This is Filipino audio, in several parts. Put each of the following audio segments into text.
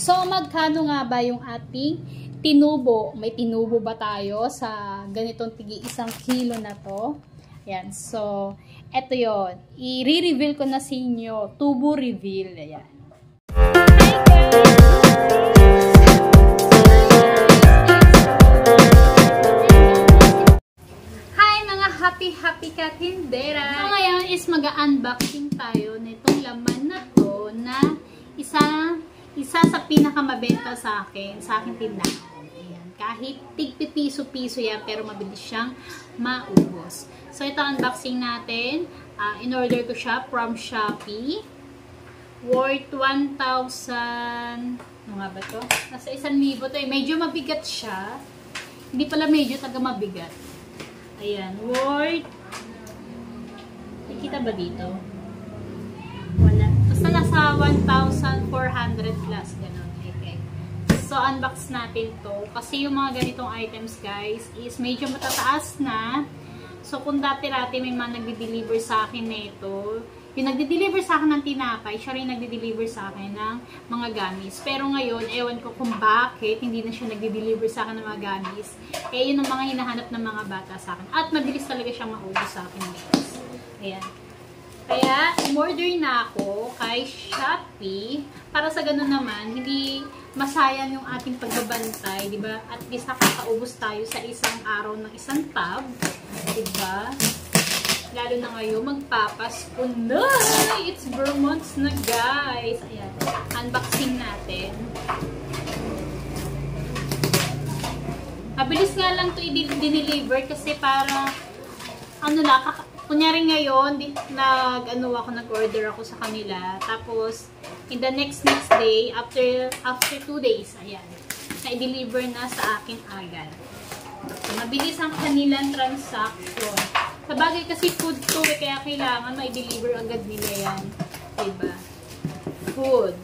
So, magkano nga ba yung ating tinubo? May tinubo ba tayo sa ganitong tigi 1 kilo na to? Ayan. So, eto yun. I-reveal ko na sa inyo. Tubo reveal. Ayan. Hi mga happy katindera! So, ngayon is mag-unboxing tayo nitong laman na to na isa sa pinakamabenta sa aking tindahan. Ayan. Kahit tig-piso-piso yan, pero mabilis siyang maubos. So, ito unboxing natin. In-order ko siya from Shopee. Worth 1,000... Ano nga ba to? Nasa 1,000 to eh. Medyo mabigat siya. Hindi pala medyo taga mabigat. Ayan. Worth... Nakikita ba dito? Wala. Basta nasa 1,400 plus. Ganun. Okay. So, unbox natin to. Kasi yung mga ganitong items, guys, is medyo matataas na. So, kung dati-dati may mga nagde-deliver sa akin nito, yung nagde-deliver sa akin ng tinapay, siya rin nagde-deliver sa akin ng mga gamis. Pero ngayon, ewan ko kung bakit hindi na siya nagde-deliver sa akin ng mga gamis. Eh, yun ang mga hinahanap ng mga bata sa akin. At mabilis talaga siyang maubos sa akin, guys. Ayan. Kaya, umorder na ako kay Shopee para sa ganun naman, hindi masayang yung ating pagbabantay, di ba? At least nakakaubos tayo sa isang araw ng isang tab, di ba? Lalo na ngayon, magpapasko na! It's Vermont's na, guys! Ayan, unboxing natin. Mabilis nga lang ito i-deliver kasi para, ano lang, kunyari ngayon, nag-order ako sa kanila. Tapos, in the next day, after 2 days, ayan, na-deliver na sa akin agad. So, mabilis ang kanilang transaction. Sabagay kasi food to, kaya kailangan ma-deliver agad nila yan. Diba? Food.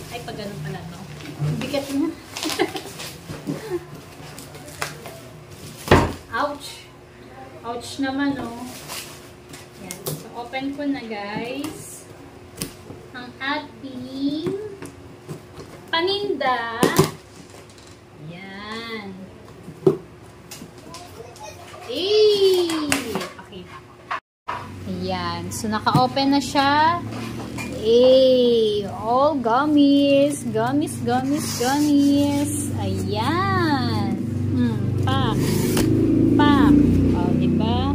Ay, pag ganun pala to. Bigat na. Ouch! Ouch naman, oh. Yan. So, open ko na, guys. Ang ating paninda. Yan. Pakita ko. Ayan. So, naka-open na siya. All gummies. Gummies. Ayan. Pack. Oh, diba?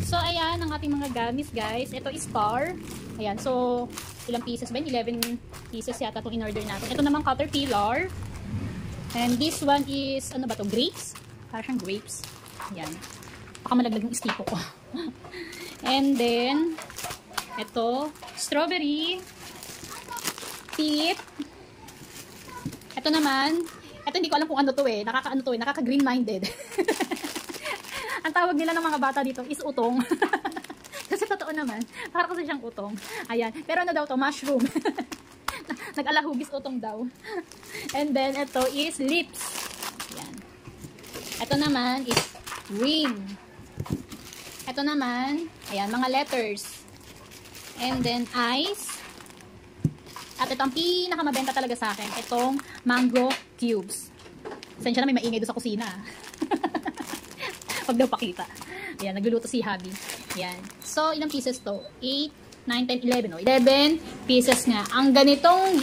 So, ayan ang ating mga gamis, guys. Ito is star. Ayan. So, ilang pieces ba? 11 pieces yata itong in-order natin. Ito naman caterpillar. And this one is, ano ba to? Grapes? Parang grapes. Ayan. Baka malaglag yung istiko ko. And then, ito, strawberry. Teeth. Ito naman, ito hindi ko alam kung ano to eh. Nakaka-green-minded. Ang tawag nila ng mga bata dito is utong. Kasi totoo naman. Para kasi siyang utong. Ayan. Pero ano daw to? Mushroom. Nag-alahugis utong daw. And then, ito is lips. Ayan. Ito naman is ring. Ito naman, ayan, mga letters. And then, eyes. At ito ang pinakamabenta talaga sa akin. Itong mango cubes. Sensya na may maingay doon sa kusina. Pag daw pakita. Ayan, nagluluto si Habi. Ayan. So, ilang pieces to? 8, 9, 10, 11. Oh, 11 pieces nga. Ang ganitong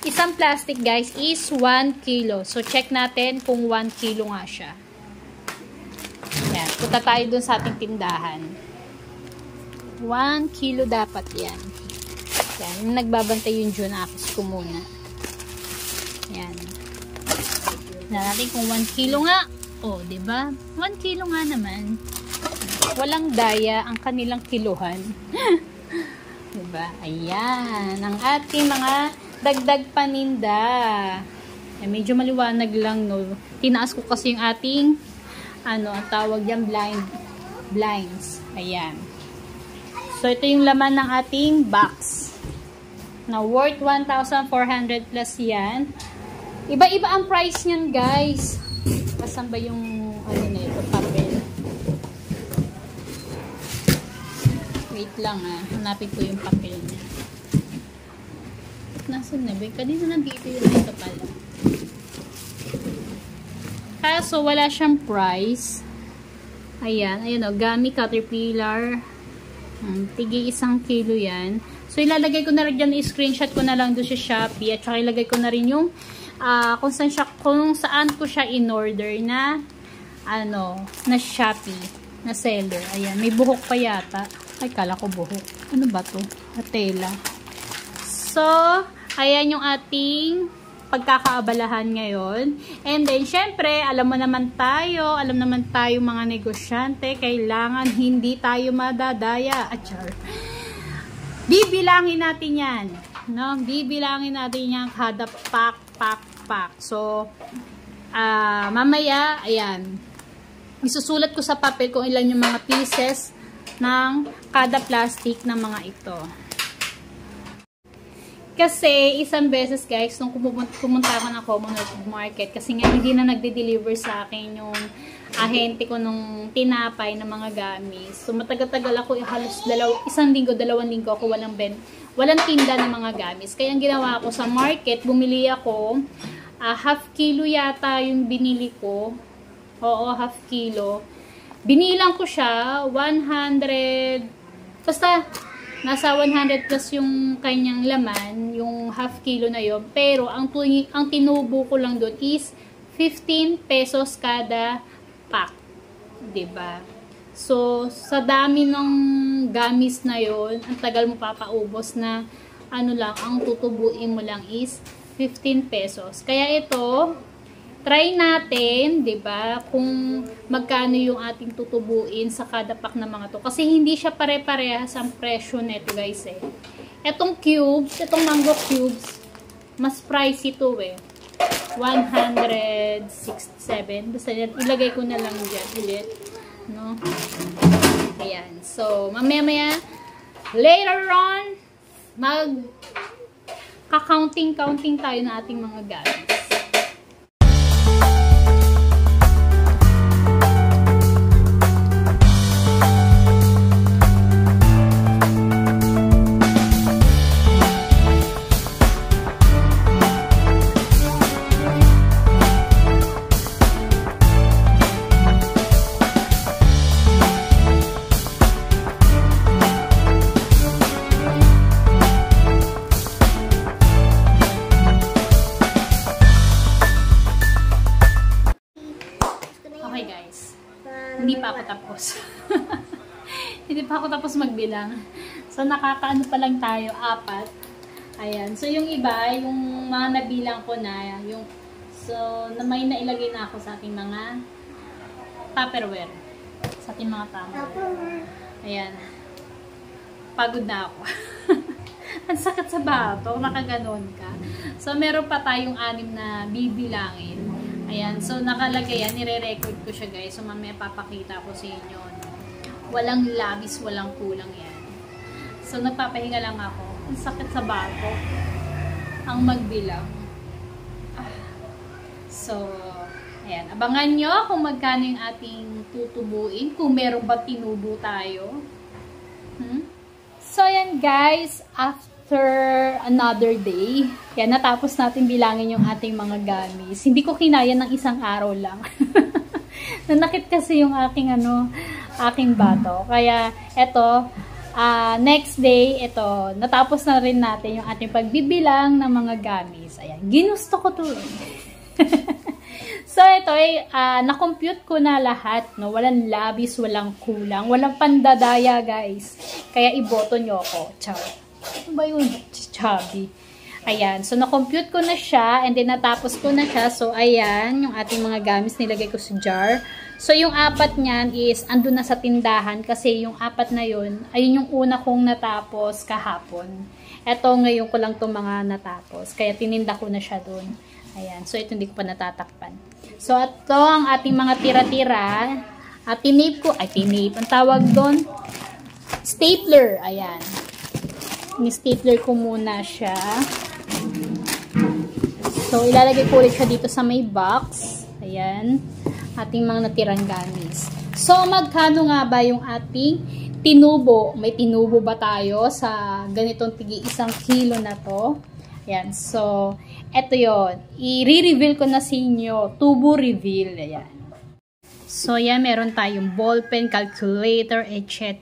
isang plastic, guys, is 1 kilo. So, check natin kung 1 kilo nga siya. Ayan. Punta tayo dun sa ating tindahan. 1 kilo dapat yan. Ayan. Nagbabantay yung Junakis ko muna. Ayan. Tignan natin kung 1 kilo nga. O, diba? 1 kilo nga naman. Walang daya ang kanilang kiluhan. Diba? Ayan. Ang ating mga dagdag paninda. Ayan, medyo maliwanag lang, no? Tinaas ko kasi yung ating, ang tawag yan, blinds. Ayan. So, ito yung laman ng ating box. Na worth 1,400 plus yan. Iba-iba ang price niyan, guys. Asan ba yung, papel? Wait lang hanapin ko yung papel niya. Nasaan na ba? Kanina nandito yung ito pala. Kaso wala siyang price. Ayan o, Gummy Caterpillar. Tigi 1 kilo yan. So ilalagay ko na rin dyan, screenshot ko na lang doon sa Shopee. At saka ilagay ko na rin yung kung saan ko siya in-order na na Shopee na seller. Ayan, may buhok pa yata. Ay, kala ko buhok. Ano ba to? Tela. So, ayan yung ating pagkakaabalahan ngayon. And then, syempre, alam naman tayo mga negosyante, kailangan hindi tayo madadaya. Achar. Bibilangin natin yan. No? Bibilangin natin yan kada pack. So, mamaya, ayan, isusulat ko sa papel kung ilan yung mga pieces ng kada plastic na mga ito. Kasi, isang beses guys, nung pumunta ako ng Commonwealth Market, kasi nga hindi na nagde-deliver sa akin yung ahente ko nung tinapay ng mga gamis. So, matagal-tagal ako, halos 1 linggo, 2 linggo ako walang tinda ng mga gamis. Kaya ang ginawa ko sa market, bumili ako, half kilo yata yung binili ko. Oo, half kilo. Binilang ko siya, 100, basta, nasa 100 plus yung kanyang laman, yung half kilo na yun. Pero, ang tinubo ko lang doon is 15 pesos kada pack. Diba? So, sa dami ng gamis na yon, ang tagal mo papaubos na, ang tutubuin mo lang is 15 pesos. Kaya ito, try natin, 'di ba, kung magkano yung ating tutubuin sa kada pack na mga to. Kasi hindi siya pare-parehas ang presyo nito, guys eh. Etong cubes, itong mango cubes, mas pricey to eh. 167. Basta yan, ilagay ko na lang diyan ulit, no? Ayan. So, mamaya later on counting tayo na ating mga gamit. Hindi pa ako tapos magbilang. So, nakakaano pa lang tayo, 4. Ayan. So, yung iba, yung mga nabilang ko na, may nailagay na ako sa ating mga Tupperware. Sa ating mga Tupperware. Ayan. Pagod na ako. Ang sakit sa bato, nakaganon ka. So, meron pa tayong 6 na bibilangin. Ayan. So, nakalagay yan. Nire-record ko siya, guys. So, mamaya papakita ko sa inyo. No? Walang labis, walang kulang yan. So, nagpapahinga lang ako. Ang sakit sa bato. Ang magbilang. So, ayan. Abangan nyo kung magkano yung ating tutubuin. Kung meron ba tinubo tayo. So, ayan guys. After another day, yan, natapos natin bilangin yung ating mga gamis. Hindi ko kinaya ng 1 araw lang. Nanakit kasi yung aking bato. Kaya, eto, next day, eto, natapos na rin natin yung ating pagbibilang ng mga gamis. Ayan, ginusto ko to. So, ito ay, na-compute ko na lahat, no? Walang labis, walang kulang, walang pandadaya, guys. Kaya, iboto nyo ako. Ciao. Ano ba yun? Chubby. Ayan. So, na-compute ko na siya, and then natapos ko na siya. So, ayan, yung ating mga gamis, nilagay ko sa jar. So, yung 4 niyan is, andun na sa tindahan, kasi yung 4 na yun, ayun yung una kong natapos kahapon. Eto, ngayon ko lang itong mga natapos. Kaya, tininda ko na siya dun. Ayan. So, ito hindi ko pa natatakpan. So, ito ang ating mga tira-tira. At tinape ko, tinape. Ang tawag doon, stapler. Ayan. Ni-stapler ko muna siya. So, ilalagay ko ulit siya dito sa may box. Ayan. Ating mga natirang gamis. So, magkano nga ba yung ating tinubo. May tinubo ba tayo sa ganitong tigi 1 kilo na to? Ayan. So, eto yon. I-reveal ko na sa inyo. Tubo reveal. Ayan. So, yan. Meron tayong ballpen, calculator, etc.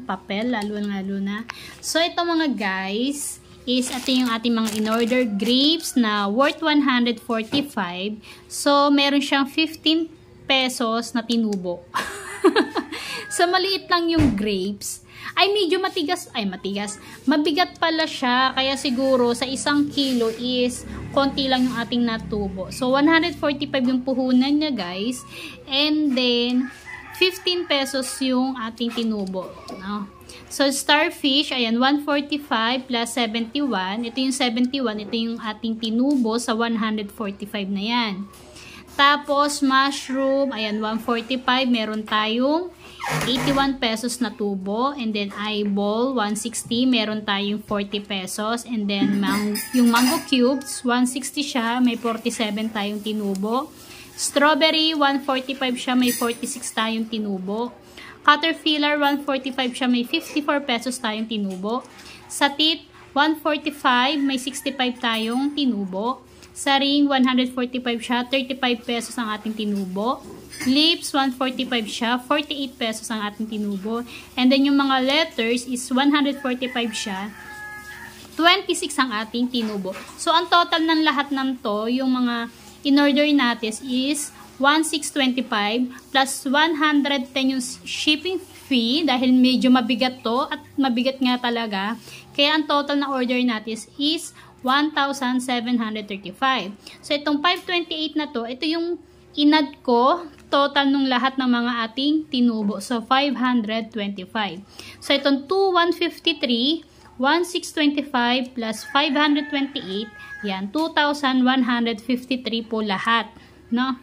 Papel, lalo na. So, ito mga guys, is ito yung ating mga in-order grapes na worth 145. So, meron siyang 15 pesos na tinubo. So, maliit lang yung grapes. Ay, medyo matigas. Ay, matigas. Mabigat pala siya. Kaya siguro sa 1 kilo is konti lang yung ating natubo. So, 145 yung puhunan niya, guys. And then, 15 pesos yung ating tinubo. No? So, starfish, ayan, 145 plus 71. Ito yung 71. Ito yung ating tinubo sa 145 na yan. Tapos, mushroom, ayan, 145. Meron tayong 81 pesos na tubo. And then, eyeball, 160. Meron tayong 40 pesos. And then, yung mango cubes, 160 siya. May 47 tayong tinubo. Strawberry, 145 siya. May 46 tayong tinubo. Caterpillar, 145 siya. May 54 pesos tayong tinubo. Satit, 145. May 65 tayong tinubo. Saring, 145 siya, 35 pesos ang ating tinubo. Lips, 145 siya, 48 pesos ang ating tinubo. And then yung mga letters is 145 siya, 26 ang ating tinubo. So, ang total ng lahat ng to, yung mga in-order natin is 1,625 plus 110 yung shipping fee dahil medyo mabigat to at mabigat nga talaga. Kaya ang total na order natin is 1,735. So, itong 528 na to, ito yung inad ko, total nung lahat ng mga ating tinubo. So, 525. So, itong 2,153, 1,625 plus 528, yan, 2,153 po lahat. No?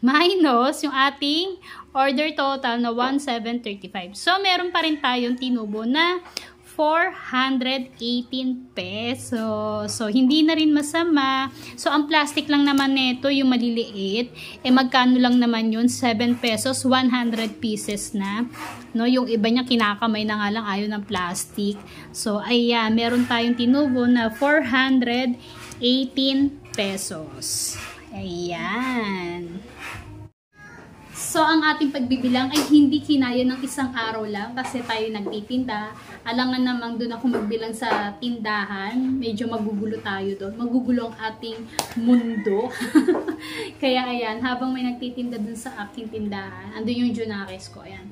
Minus yung ating order total na 1,735. So, meron pa rin tayong tinubo na 418 pesos. So, hindi na rin masama. So, ang plastic lang naman nito, yung maliliit, magkano lang naman yun? 7 pesos, 100 pieces na. No, yung iba niya kinakamay na nga lang, ayaw ng plastic. So, ayan, meron tayong tinubo na 418 pesos. Ayan. So, ang ating pagbibilang ay hindi kinaya ng 1 araw lang kasi tayo nagtitinda. Alangan namang doon ako magbilang sa tindahan. Medyo magugulo tayo doon. Magugulo ang ating mundo. Kaya ayan, habang may nagtitinda doon sa aking tindahan, andun yung Junakis ko. Ayan.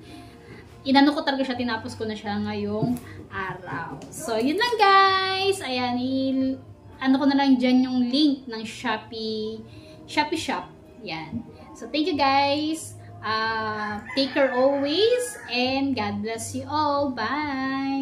Inano ko talaga siya, tinapos ko na siya ngayong araw. So, yun lang guys. Ayan, ano ko na lang dyan yung link ng Shopee Shop. Yan. So, thank you guys. Take care always and God bless you all. Bye!